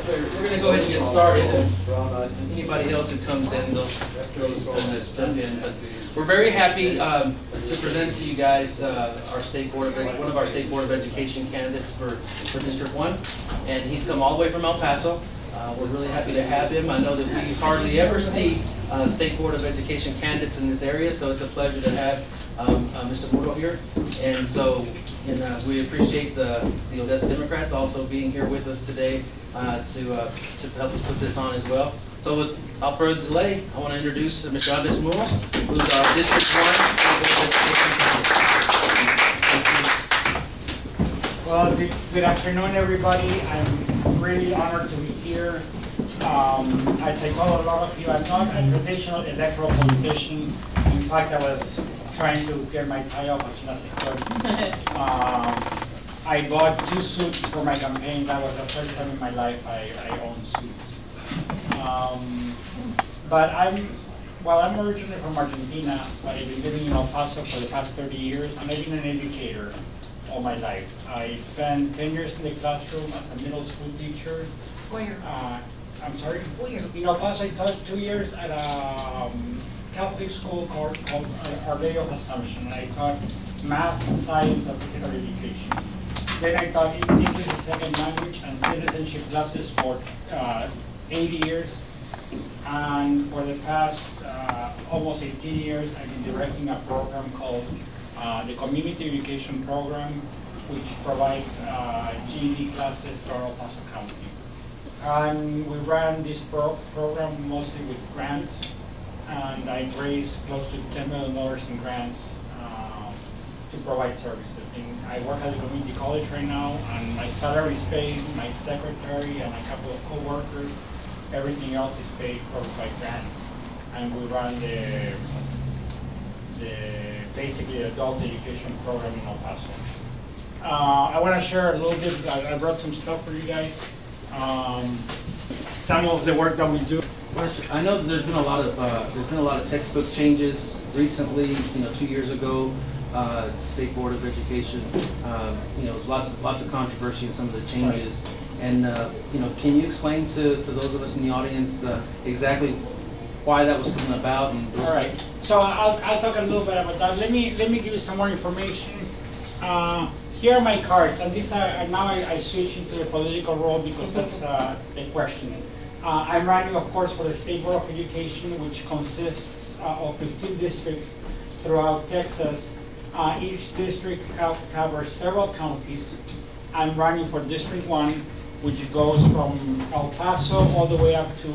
we're going to go ahead and get started. Anybody else who comes in, they'll just jump in. But we're very happy to present to you guys our state board of, one of our state board of education candidates for District 1, and he's come all the way from El Paso. We're really happy to have him. I know that we hardly ever see State Board of Education candidates in this area, so it's a pleasure to have Mr. Muro here. And so we appreciate the Odessa Democrats also being here with us today to help us put this on as well. So without further delay, I want to introduce Mr. Andres Muro, who's our District 1 State Board of Education candidate. Well, good afternoon, everybody. I'm really honored to be here. As I told a lot of you, I'm not a traditional electoral politician. In fact, I was trying to get my tie off as soon as I could. I bought 2 suits for my campaign. That was the first time in my life I owned suits. But I'm originally from Argentina, but I've been living in El Paso for the past 30 years, and I've been an educator all my life. I spent 10 years in the classroom as a middle school teacher. Where? I'm sorry? Where? In El Paso, I taught 2 years at a Catholic school called Our Lady of Assumption. I taught math, science, and physical education. Then I taught English as a second language and citizenship classes for 8 years. And for the past almost 18 years, I've been directing a program called the Community Education Program, which provides GED classes throughout El Paso County. And we ran this program mostly with grants, and I raised close to $10 million in grants to provide services. I work at the community college right now, and my salary is paid, my secretary and a couple of co-workers. Everything else is paid for by grants. And we run the basically adult education program in El Paso. I want to share a little bit. I brought some stuff for you guys. Some of the work that we do. I know there's been a lot of textbook changes recently. 2 years ago, State Board of Education. Lots of controversy in some of the changes. Right. And can you explain to those of us in the audience exactly why that was coming about? And all right. So I'll talk a little bit about that. Let me give you some more information. Here are my cards, and these are now I switch into the political role because that's the question. I'm running, of course, for the State Board of Education, which consists of 15 districts throughout Texas. Each district covers several counties. I'm running for District 1, which goes from El Paso all the way up to,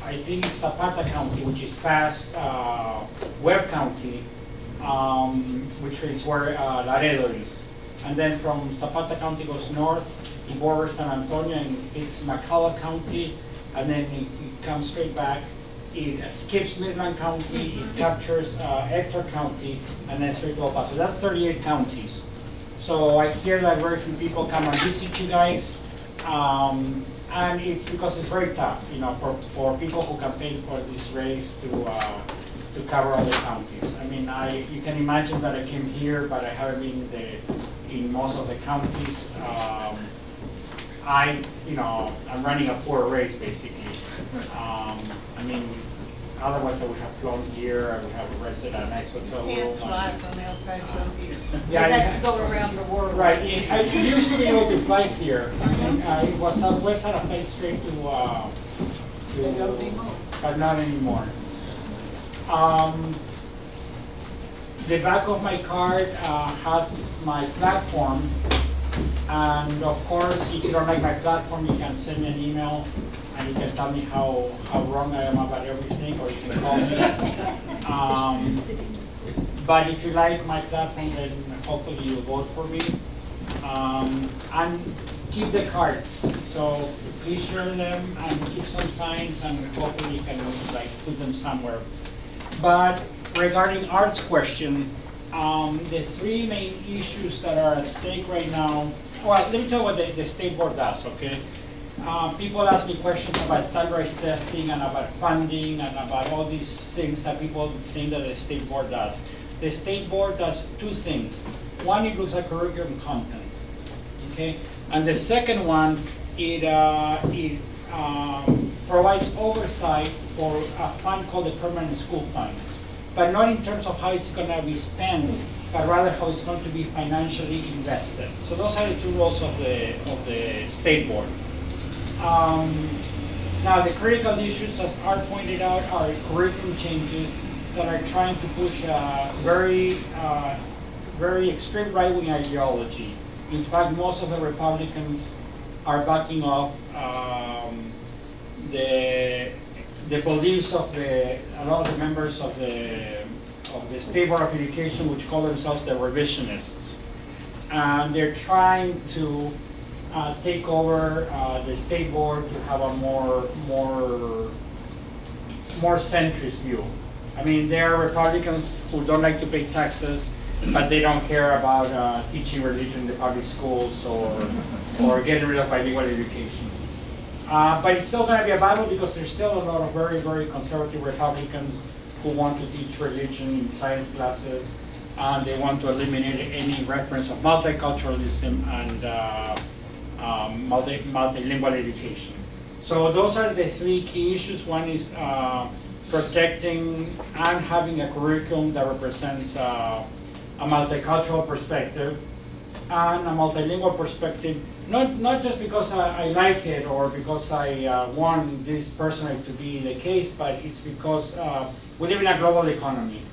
I think, Zapata County, which is past Webb County, which is where Laredo is. And then from Zapata County goes north, it borders San Antonio and hits McCullough County, and then it comes straight back. It skips Midland County, it captures Hector County, and then straight to El Paso. That's 38 counties. So I hear that very few people come and visit you guys, and it's because it's very tough, for people who campaign for this race to cover all the counties. I mean, you can imagine that I came here, but I haven't been in most of the counties. I'm running a poor race basically. I mean, otherwise I would have flown here, I would have rested at a nice hotel room. You can't fly from El Paso here. Yeah, you have to go around the world. Right. I used to be able to fly here. It was Southwest had a flight straight to but not anymore. The back of my card has my platform, and of course, if you don't like my platform, you can send me an email and you can tell me how wrong I am about everything, or you can call me. But if you like my platform, then hopefully you'll vote for me. And keep the cards. So please share them and keep some signs, and hopefully you can put them somewhere. But regarding Art's question, the 3 main issues that are at stake right now. Well, let me tell you what the State Board does, okay? People ask me questions about standardized testing and about funding and about all these things that people think that the State Board does. The State Board does 2 things. One, it looks at curriculum content, okay? And the second one it provides oversight for a fund called the Permanent School Fund, but not in terms of how it's going to be spent, but rather how it's going to be financially invested. So those are the two roles of the State Board. Now, the critical issues, as Art pointed out, are curriculum changes that are trying to push a very extreme right-wing ideology. In fact, most of the Republicans are backing off the beliefs of a lot of the members of the State Board of Education, which call themselves the revisionists. And they're trying to take over the State Board to have a more centrist view. I mean, there are Republicans who don't like to pay taxes, but they don't care about teaching religion in the public schools or getting rid of bilingual education. But it's still going to be a battle because there's still a lot of very, very conservative Republicans who want to teach religion in science classes, and they want to eliminate any reference of multiculturalism and multilingual education. So those are the three key issues. One is protecting and having a curriculum that represents a multicultural perspective and a multilingual perspective, not just because I like it or because I want this personally to be the case, but it's because we live in a global economy.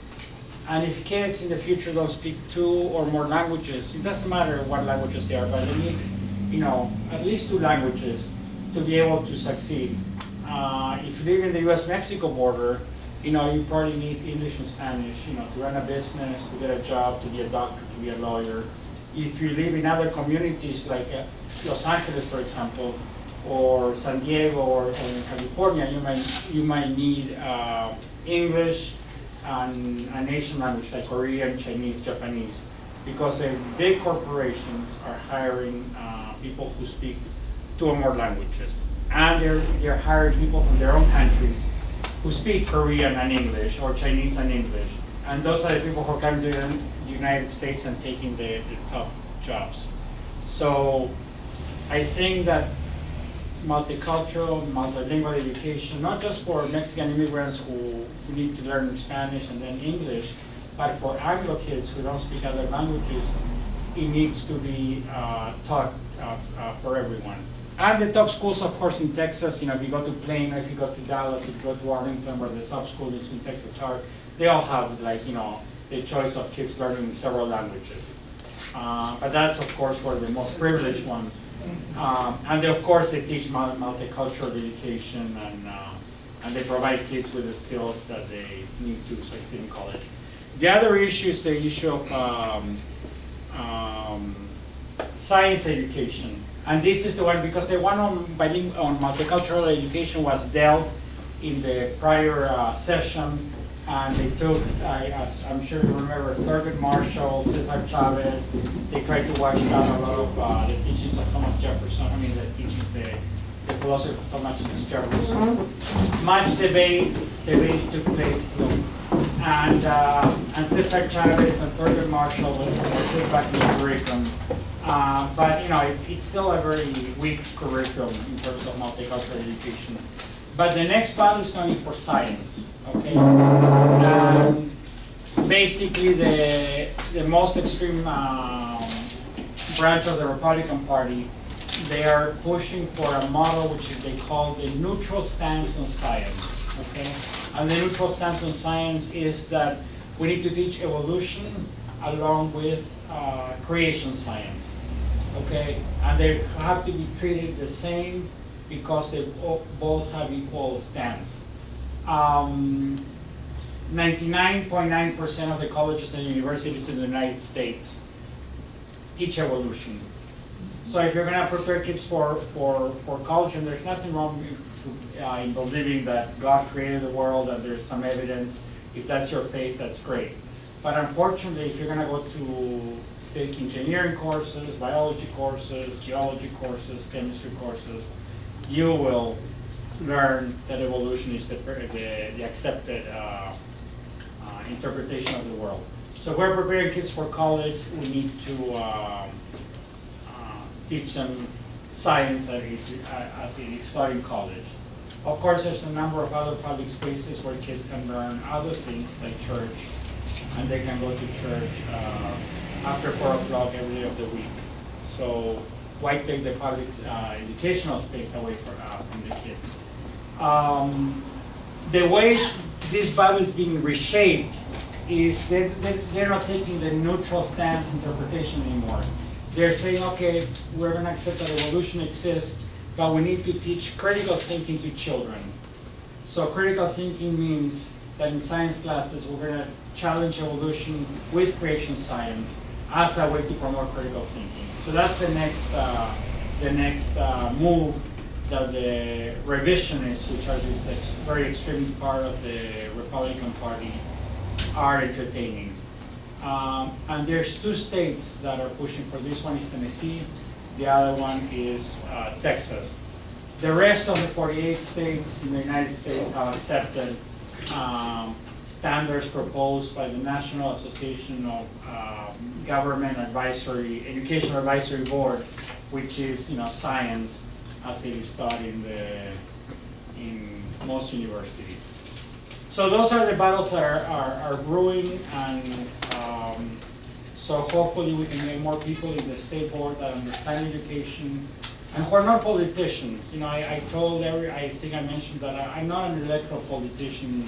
And if kids in the future don't speak 2 or more languages, it doesn't matter what languages they are, but they need, at least 2 languages to be able to succeed. If you live in the U.S.-Mexico border, you probably need English and Spanish, to run a business, to get a job, to be a doctor, to be a lawyer. If you live in other communities like Los Angeles, for example, or San Diego, or in California, you might need English and an Asian language like Korean, Chinese, Japanese, because the big corporations are hiring people who speak 2 or more languages, and they're hiring people from their own countries who speak Korean and English, or Chinese and English, and those are the people who are coming to the United States and taking the top jobs. So I think that multicultural, multilingual education, not just for Mexican immigrants who need to learn Spanish and then English, but for Anglo kids who don't speak other languages, it needs to be taught for everyone. And the top schools, of course, in Texas, if you go to Plano, if you go to Dallas, if you go to Arlington, where the top schools in Texas are, they all have, the choice of kids learning several languages. But that's, of course, for the most privileged ones. And of course, they teach multicultural education, and they provide kids with the skills that they need to succeed in college. The other issue is the issue of science education. And this is the one, because the one on multicultural education was dealt in the prior session, and they took, as I'm sure you remember, Thurgood Marshall, Cesar Chavez. They tried to wash down a lot of the teachings of Thomas Jefferson, the teachings, the philosophy of Thomas Jefferson. Much debate took place, and Cesar Chavez and Thurgood Marshall were put back in the curriculum. But it's still a very weak curriculum in terms of multicultural education. But the next battle is going to be for science. Okay. Basically, the most extreme branch of the Republican Party, they are pushing for a model which they call the neutral stance on science. Okay. And the neutral stance on science is that we need to teach evolution along with creation science. Okay, and they have to be treated the same because they both have equal stance. 99.9% of the colleges and universities in the United States teach evolution. So if you're going to prepare kids for college, and there's nothing wrong in believing that God created the world and there's some evidence, if that's your faith, that's great. But unfortunately, if you're going to go to take engineering courses, biology courses, geology courses, chemistry courses, you will learn that evolution is the accepted interpretation of the world. So if we're preparing kids for college, we need to teach them science as it is taught in college. Of course, there's a number of other public spaces where kids can learn other things like church, and they can go to church after 4 o'clock every day of the week. So why take the public educational space away from the kids? The way this Bible is being reshaped is they're not taking the neutral stance interpretation anymore. They're saying, okay, we're going to accept that evolution exists, but we need to teach critical thinking to children. So critical thinking means that in science classes, we're going to challenge evolution with creation science as a way to promote critical thinking. So that's the next move that the revisionists, which are this very extreme part of the Republican Party, are entertaining. And there's 2 states that are pushing for this. One is Tennessee, the other one is Texas. The rest of the 48 states in the United States have accepted standards proposed by the National Association of Government Advisory, Educational Advisory Board, which is science as it is taught in most universities. So those are the battles that are brewing, and so hopefully we can get more people in the state board that understand education, and who are not politicians. I think I mentioned that I'm not an electoral politician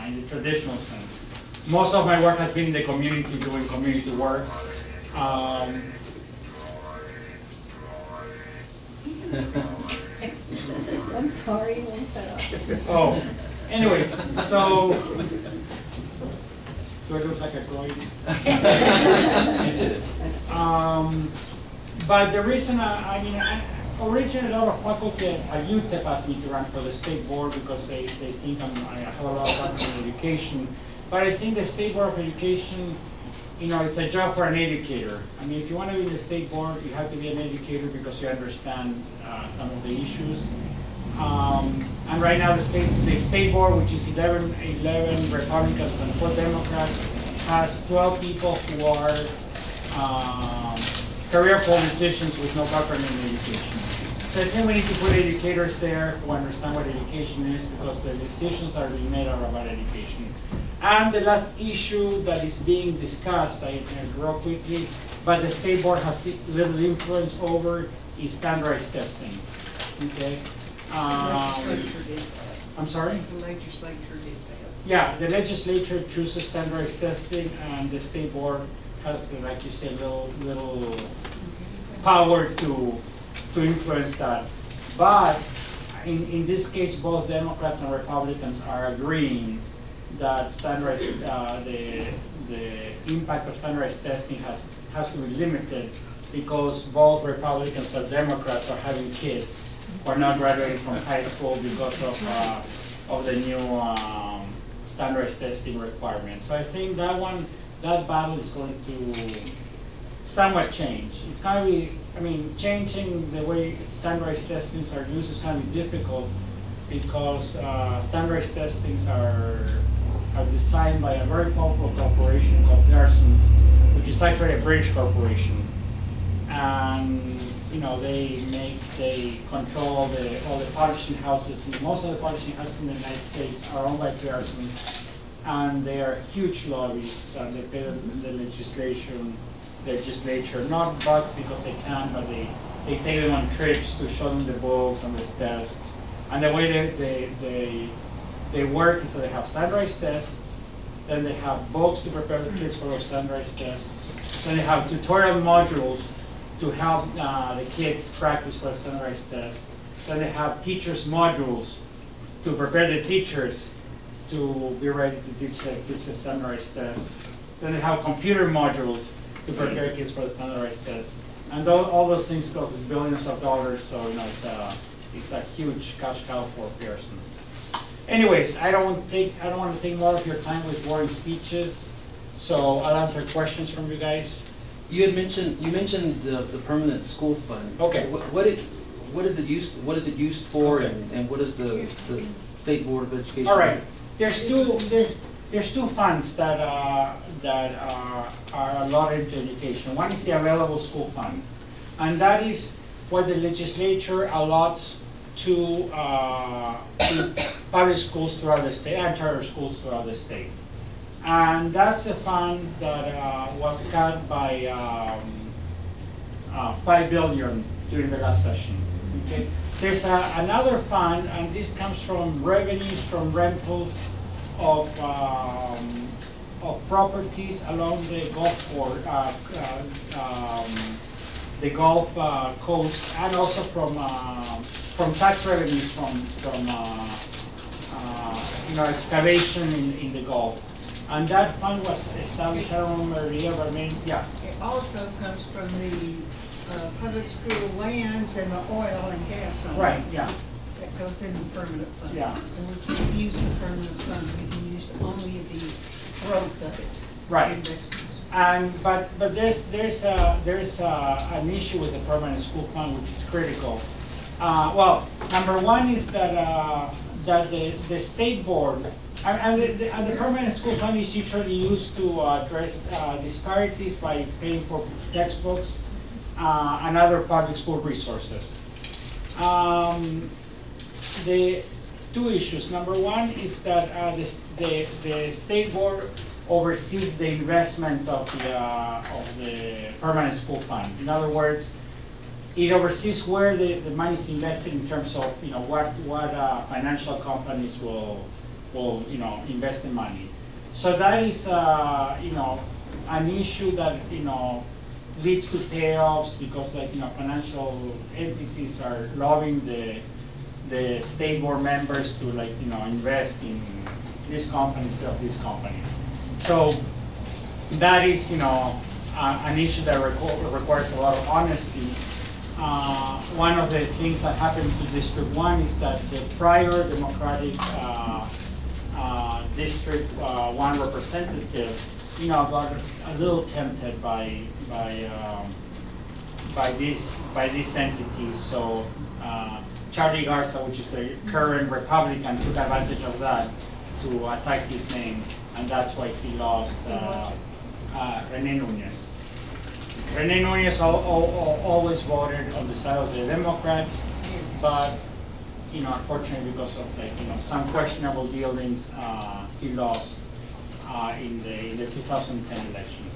in the traditional sense. Most of my work has been in the community, doing community work. I'm sorry, you won't shut up. Oh, anyways, so do I look like a droid? You did. But the reason originally a lot of faculty at UTEP asked me to run for the state board because they think I have a lot of background in education. But I think the state board of education, it's a job for an educator. I mean, if you want to be in the state board, you have to be an educator because you understand some of the issues. And right now, the state board, which is 11 Republicans and 4 Democrats, has 12 people who are career politicians with no background in education. So I think we need to put educators there who understand what education is, because the decisions that are being made are about education. And the last issue that is being discussed, I real quickly, but the state board has little influence over, is standardized testing. Okay. Legislature did that. I'm sorry? The legislature did that. Yeah, the legislature chooses standardized testing, and the state board has, like you say, little power to influence that. But in this case, both Democrats and Republicans are agreeing that standardized, the impact of standardized testing has to be limited, because both Republicans and Democrats are having kids who are not graduating from high school because of the new standardized testing requirements. So I think that battle is going to somewhat change. It's going to be, changing the way standardized testings are used is going to be difficult, because standardized testings are designed by a very powerful corporation called Pearson's, which is actually a British corporation. And they control all the publishing houses. Most of the publishing houses in the United States are owned by Pearson, and they are huge lobbyists, and they pay the legislature, not bucks because they can, but they take them on trips to show them the books and the tests. And the way they work is that they have standardized tests, then they have books to prepare the kids for those standardized tests, then they have tutorial modules to help the kids practice for a standardized test. Then they have teachers' modules to prepare the teachers to be ready to teach the kids the standardized test. Then they have computer modules to prepare kids for the standardized test. And all those things cost billions of dollars, so it's a huge cash cow for Pearson's. Anyways, I don't want to take more of your time with boring speeches, so I'll answer questions from you guys. You mentioned the permanent school fund. Okay. What is it used for, okay. and what is the State Board of Education? All right. There's two funds that are allotted to education. One is the available school fund, and that is what the legislature allots to public schools throughout the state and charter schools throughout the state. And that's a fund that was cut by $5 billion during the last session. Okay. There's another fund, and this comes from revenues from rentals of properties along the Gulf the Gulf coast, and also from tax revenues from excavation in the Gulf. And that fund was established, I don't remember the year, but I mean, yeah. It also comes from the public school lands and the oil and gas on it. Right, yeah. That goes in the permanent fund. Yeah. And we can't use the permanent fund, we can use only the growth of it. Right. Investments. And but there's an issue with the permanent school fund which is critical. Well, number one is that the state board and the permanent school fund is usually used to address disparities by paying for textbooks and other public school resources. The two issues. Number one is that the state board oversees the investment of the permanent school fund. In other words, it oversees where the money is invested in terms of what financial companies will invest in money. So that is an issue that leads to payoffs because financial entities are lobbying the state board members to invest in this company instead of this company. So that is an issue that requires a lot of honesty. One of the things that happened to District 1 is that the prior Democratic District 1 representative, got a little tempted by these entities. So Charlie Garza, which is the current Republican, took advantage of that to attack his name, and that's why he lost Rene Nunez. Rene Nunez always voted on the side of the Democrats, but unfortunately, because of some questionable dealings, he lost in the 2010 election.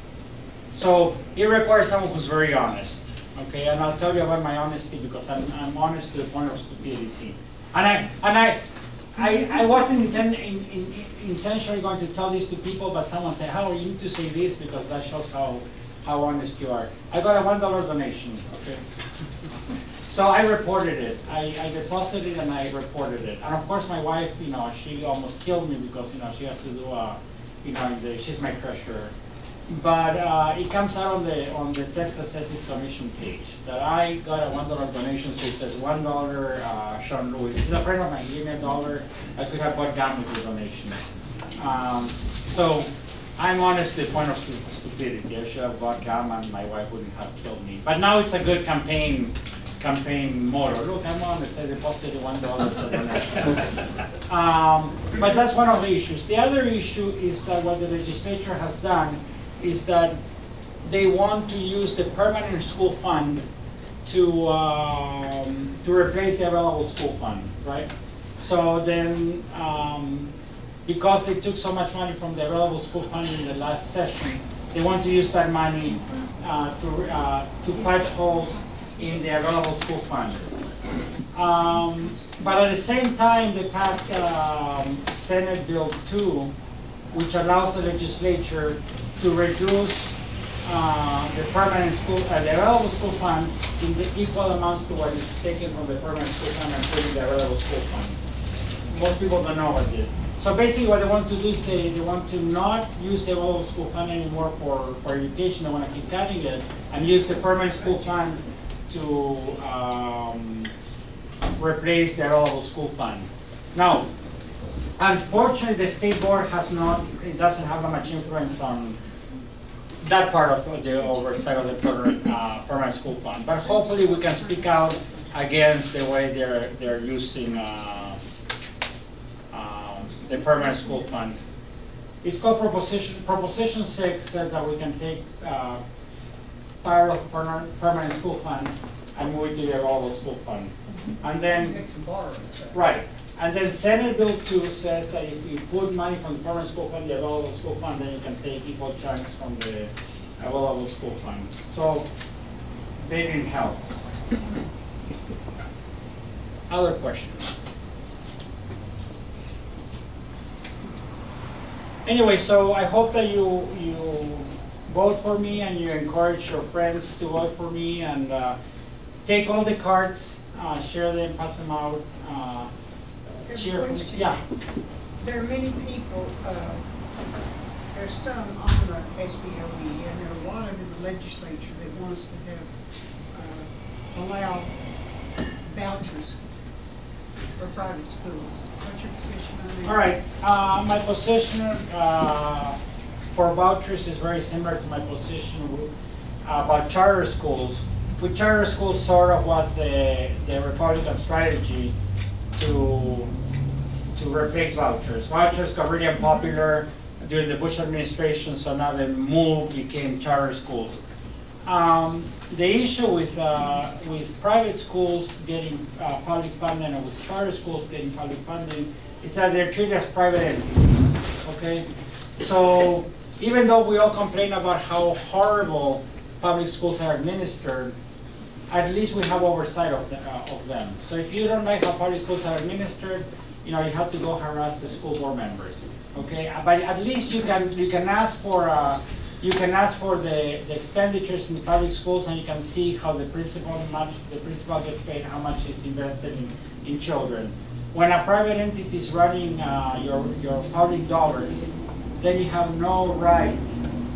So it requires someone who's very honest. Okay, and I'll tell you about my honesty because I'm honest to the point of stupidity. And I wasn't intentionally going to tell this to people, but someone said, "How are you to say this?" Because that shows how honest you are. I got a $1 donation. Okay. So I reported it. I deposited it and I reported it. And of course, my wife, she almost killed me because she has to do she's my treasurer. But it comes out on the Texas Ethics Commission page that I got a $1 donation. So it says $1, Sean Lewis. He's a friend of mine. He gave me $1. I could have bought gum with the donation. So I'm honest to the point of stupidity. I should have bought gum and my wife wouldn't have killed me. But now it's a good campaign motto. Look, I'm honest. I deposited $1 as a donation. But that's one of the issues. The other issue is that what the legislature has done is that they want to use the permanent school fund to replace the available school fund, right? So then, because they took so much money from the available school fund in the last session, they want to use that money to patch holes in the available school fund. But at the same time, they passed Senate Bill 2, which allows the legislature to reduce the permanent school, the available school fund in the equal amounts to what is taken from the permanent school fund and put in the available school fund. Most people don't know about this. So basically what they want to do is they want to not use the available school fund anymore for education. They want to keep cutting it and use the permanent school fund to replace the available school fund. Now, unfortunately, the state board it doesn't have that much influence on that part of the oversight of the permanent school fund. But hopefully we can speak out against the way they're using the permanent school fund. It's called Proposition 6 said that we can take part of permanent school fund and move it to the available school fund. And then, You can borrow it. right, and then Senate Bill 2 says that if you put money from the permanent school fund, the available school fund, then you can take equal chunks from the available school fund. So they didn't help. Other questions? Anyway, so I hope that you vote for me and you encourage your friends to vote for me, and take all the cards, share them, pass them out. There's a Cheer for me. question. Yeah. There are many people, there's some on the SBOE, and there are a lot of in the legislature that wants to have, allow vouchers for private schools. What's your position on that? All right, my position for vouchers is very similar to my position about charter schools. With charter schools, sort of was the Republican strategy to replace vouchers. Vouchers got really unpopular during the Bush administration, so now the move became charter schools. The issue with private schools getting public funding and with charter schools getting public funding is that they're treated as private entities, okay? So even though we all complain about how horrible public schools are administered, at least we have oversight of them. So if you don't like how public schools are administered, you know, you have to go harass the school board members, okay? But at least you can ask for the expenditures in public schools, and you can see how the principal gets paid, how much is invested in children. When a private entity is running your public dollars, then you have no right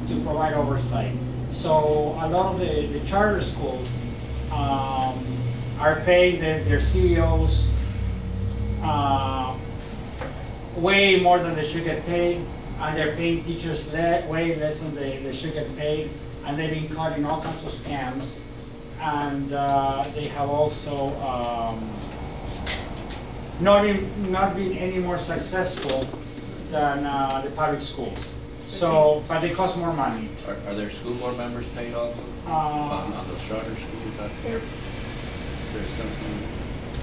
to provide oversight. So a lot of the charter schools are paying their CEOs way more than they should get paid, and they're paying teachers way less than they should get paid, and they've been caught in all kinds of scams, and they have also not been any more successful than the public schools. So, but they cost more money. Are there school board members paid also on the charter schools? There's something.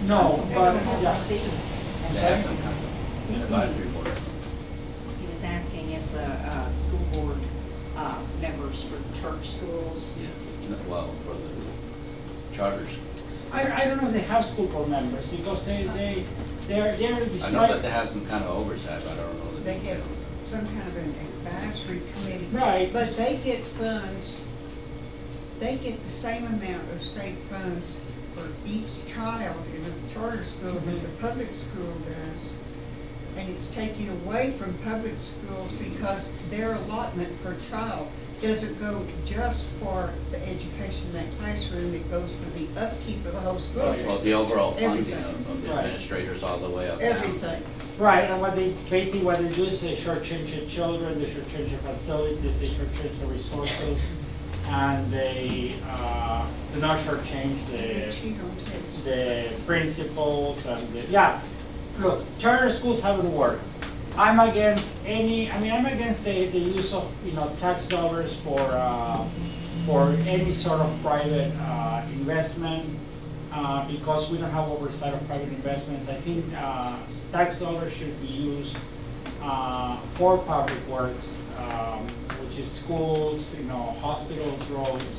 No, but yeah. I'm They sorry? have some kind of advisory board. He was asking if the school board members for church schools. Yeah. Well, for the charter school. I don't know if they have school board members because they're I know described. that they have some kind of oversight, but I don't know the They get details. some kind of an advisory committee. Right. But they get funds, they get the same amount of state funds for each child in a charter school that the public school does. And it's taken away from public schools because their allotment per child doesn't go just for the education in that classroom, it goes for the upkeep of the whole school Well, system. the overall funding Everything. of the Right. administrators all the way up down. Everything. Right, and what they do is they shortchange the children, they shortchange the facilities, they shortchange the resources, and they do not shortchange They cheat on tests. the principals and yeah. Look, charter schools haven't worked. I'm against the use of tax dollars for any sort of private investment because we don't have oversight of private investments. I think tax dollars should be used for public works, which is schools, hospitals, roads.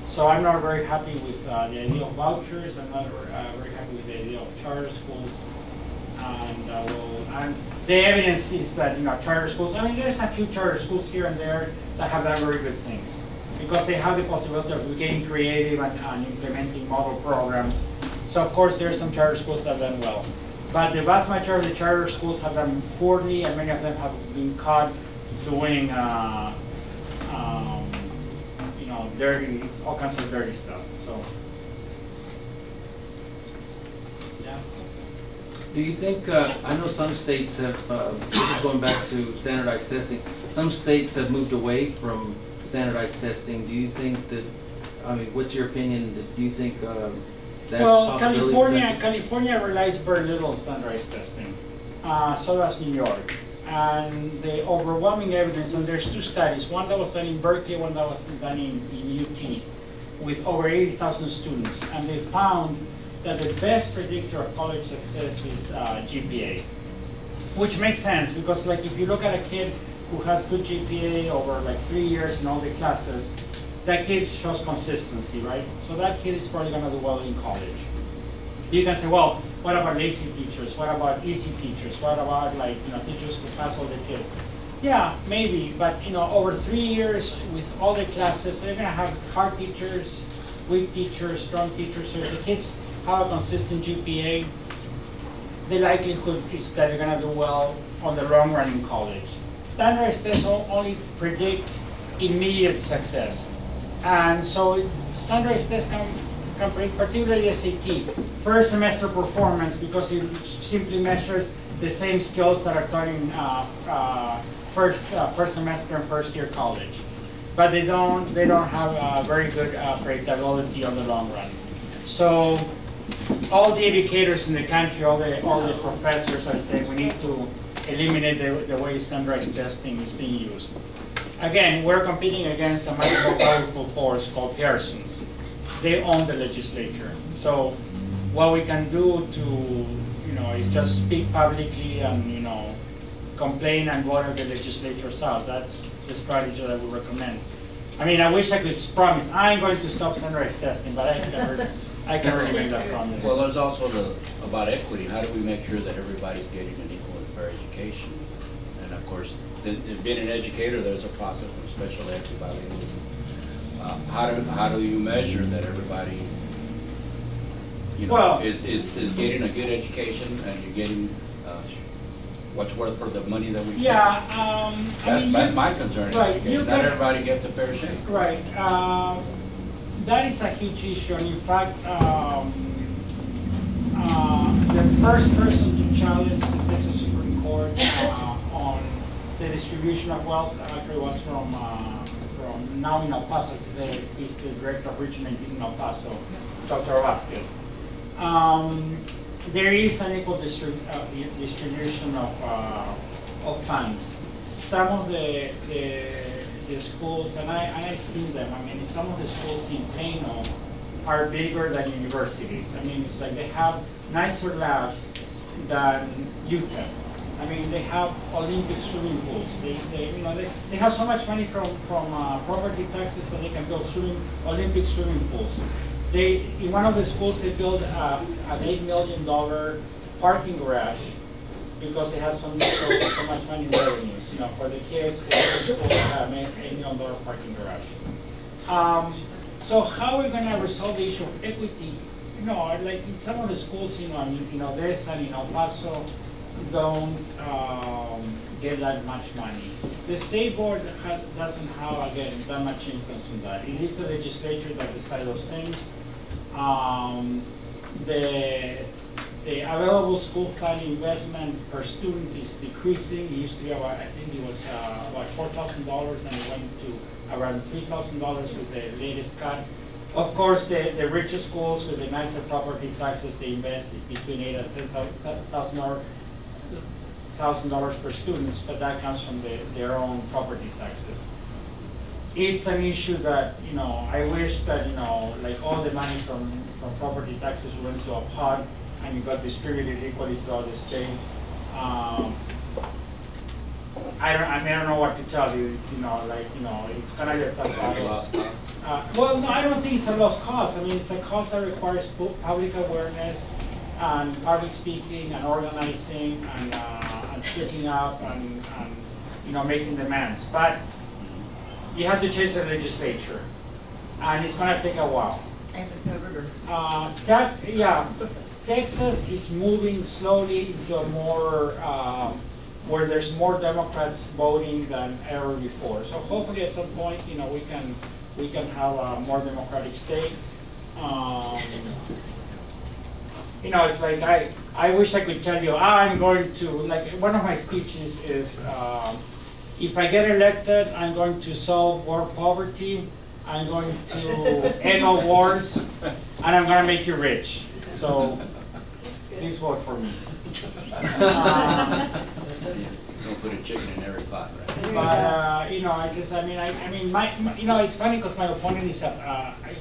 So I'm not very happy with the idea of vouchers. I'm not very happy with the idea of charter schools. And the evidence is that charter schools. I mean, there's a few charter schools here and there that have done very good things because they have the possibility of getting creative and implementing model programs. So of course, there's some charter schools that have done well, but the vast majority of the charter schools have done poorly, and many of them have been caught doing all kinds of dirty stuff. So. Yeah. Do you think, I know some states have, just going back to standardized testing, some states have moved away from standardized testing. Do you think that, what's your opinion? Do you think that's Well, a possibility? California relies very little on standardized testing. So does New York. And the overwhelming evidence, and there's two studies, one that was done in Berkeley, one that was done in UT. with over 80,000 students, and they found that the best predictor of college success is GPA, which makes sense because like if you look at a kid who has good GPA over like 3 years in all the classes, that kid shows consistency, right? So that kid is probably gonna do well in college. You can say, well, what about lazy teachers? What about easy teachers? What about like, teachers who pass all the kids? Yeah, maybe, but over 3 years with all the classes, they're gonna have hard teachers, weak teachers, strong teachers. So if the kids have a consistent GPA, the likelihood is that they're gonna do well on the long run in college. Standardized tests only predict immediate success. And so standardized tests can predict, particularly SAT, first semester performance, because it simply measures the same skills that are taught in first semester and first year college. But they don't have very good predictability on the long run. So all the educators in the country, all the professors are saying we need to eliminate the way standardized testing is being used. Again, we're competing against a much more powerful force called Pearsons. They own the legislature. So what we can do to, is just speak publicly and, complain and vote the legislatures out. That's the strategy that we recommend. I mean, I wish I could promise, I'm going to stop standardized testing, but I can really make that promise. Well, there's also about equity. How do we make sure that everybody's getting an equal and fair education? And of course, being an educator, there's a process of special ed to bilingual. How do you measure that everybody, is getting a good education and you're getting what's worth for the money that we pay? That's my concern. Right, not everybody gets a fair shake. Right. That is a huge issue. And in fact, the first person to challenge the Texas Supreme Court on the distribution of wealth actually was from now in El Paso. He's the director of Region 19 in El Paso, Dr. Vasquez. There is an equal distribution of funds. Some of the schools, and I've seen them, I mean, some of the schools in Plano are bigger than universities. I mean, it's like they have nicer labs than UTEP. I mean, they have Olympic swimming pools. They have so much money from property taxes that they can build Olympic swimming pools. In one of the schools, they built an $8 million parking garage because they had so much money in revenues, for the kids. The school had an $8 million parking garage. So how are we going to resolve the issue of equity? Like in some of the schools, this and in El Paso don't get that much money. The state board doesn't have, again, that much influence on that. It is the legislature that decides those things. The available school fund investment per student is decreasing. It used to be about, I think it was about $4,000, and it went to around $3,000 with the latest cut. Of course, the richest schools with the nicer property taxes, they invest between $8,000 and $10,000 per student, but that comes from their own property taxes. It's an issue that, I wish that, like all the money from property taxes went to a pot and it got distributed equally throughout the state. I don't know what to tell you. It's, it's gonna be a tough battle. Lost cause? Well, no, I don't think it's a lost cause. I mean, it's a cause that requires public awareness and public speaking and organizing and speaking up and making demands. But you have to change the legislature, and it's going to take a while. And the governor. Texas is moving slowly into a more where there's more Democrats voting than ever before. So hopefully at some point, we can have a more democratic state. It's like I wish I could tell you I'm going to, like, one of my speeches is if I get elected, I'm going to solve world poverty, I'm going to end all wars, and I'm going to make you rich. So please vote for me. Don't put a chicken in every pot, right? But you know, I mean, you know, it's funny because my opponent is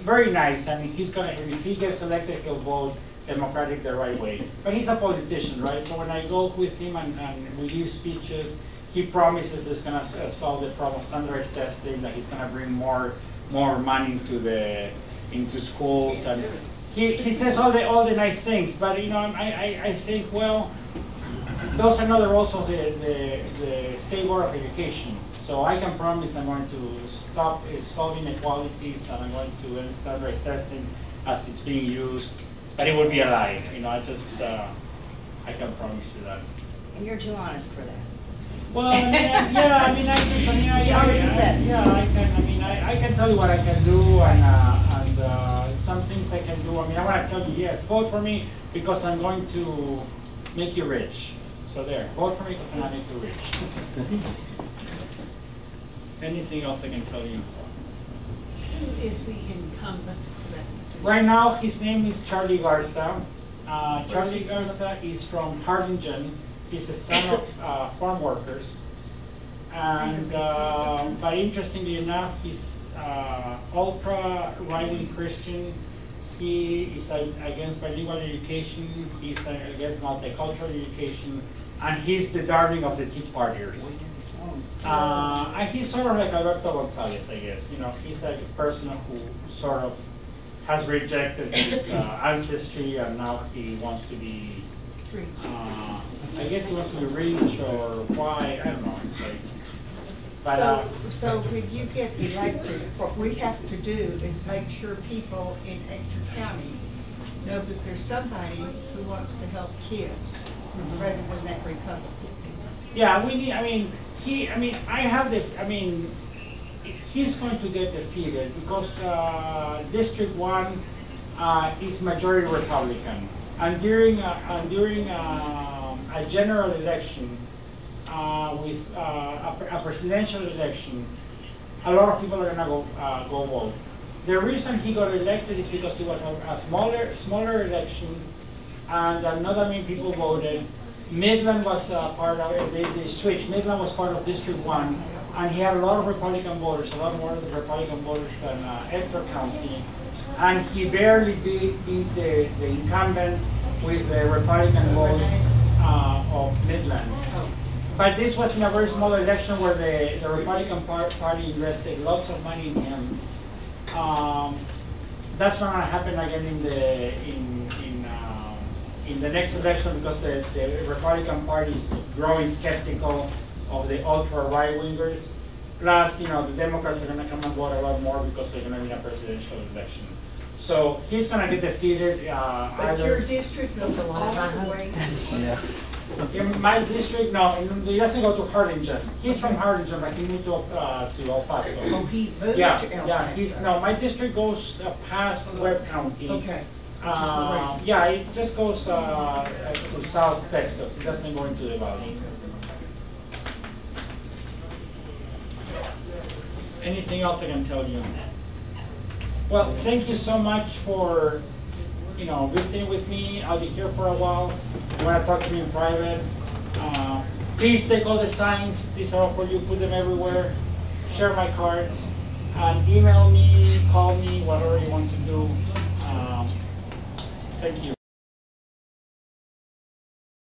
very nice. I mean, if he gets elected, he'll vote Democratic the right way. But he's a politician, right? So when I go with him and we give speeches, he promises he's going to solve the problem of standardized testing, that he's going to bring more money into schools, and he says all the nice things. But you know, I think, well, those are not the roles of the State Board of Education. So I can promise I'm going to stop solving inequalities, and I'm going to end standardized testing as it's being used. But it would be a lie. You know, I can promise you that. And you're too honest for that. Well, I mean, I can tell you what I can do, and some things I can do. I mean, I want to tell you, yes, vote for me because I'm going to make you rich. So there, vote for me because I'm going to make you rich. Anything else I can tell you? Who is the incumbent for that position? Right now, his name is Charlie Garza. Charlie Garza is from Harlingen. He's a son of farm workers. And, but interestingly enough, he's ultra right-wing Christian. He is against bilingual education. He's against multicultural education. And he's the darling of the Tea Partiers. And he's sort of like Alberto Gonzalez, I guess. You know, he's a person who sort of has rejected his ancestry, and now he wants to be, I guess he wants to be rich or why, I don't know. It's like, but, so when you get elected, what we have to do is make sure people in Ector County know that there's somebody who wants to help kids rather than that Republican. yeah, we need, he's going to get defeated because District 1 is majority Republican. And during a general election, with a presidential election, a lot of people are gonna go vote. The reason he got elected is because it was a smaller election, and not that many people voted. Midland was part of it. They switched. Midland was part of District 1, and he had a lot of Republican voters, a lot more of the Republican voters than Ector County, and he barely beat the incumbent with the Republican vote of Midland. But this was in a very small election where the Republican Party invested lots of money in him. That's not going to happen again in the next election because the Republican Party is growing skeptical of the ultra right-wingers. Plus, you know, the Democrats are going to come and vote a lot more because they're going to win a presidential election. So he's going to get defeated. But your district goes all the way. Yeah. In my district, no, he doesn't go to Harlingen. He's from Harlingen, but he moved to El Paso. Oh, he moved Yeah, to El yeah. Paso. My district goes past Webb County. Okay. Yeah, it just goes to South Texas. It doesn't go into the valley. Anything else I can tell you? Well, thank you so much for visiting with me. I'll be here for a while. If you want to talk to me in private, please take all the signs. These are all for you. Put them everywhere. Share my cards. And email me, call me, whatever you want to do. Thank you.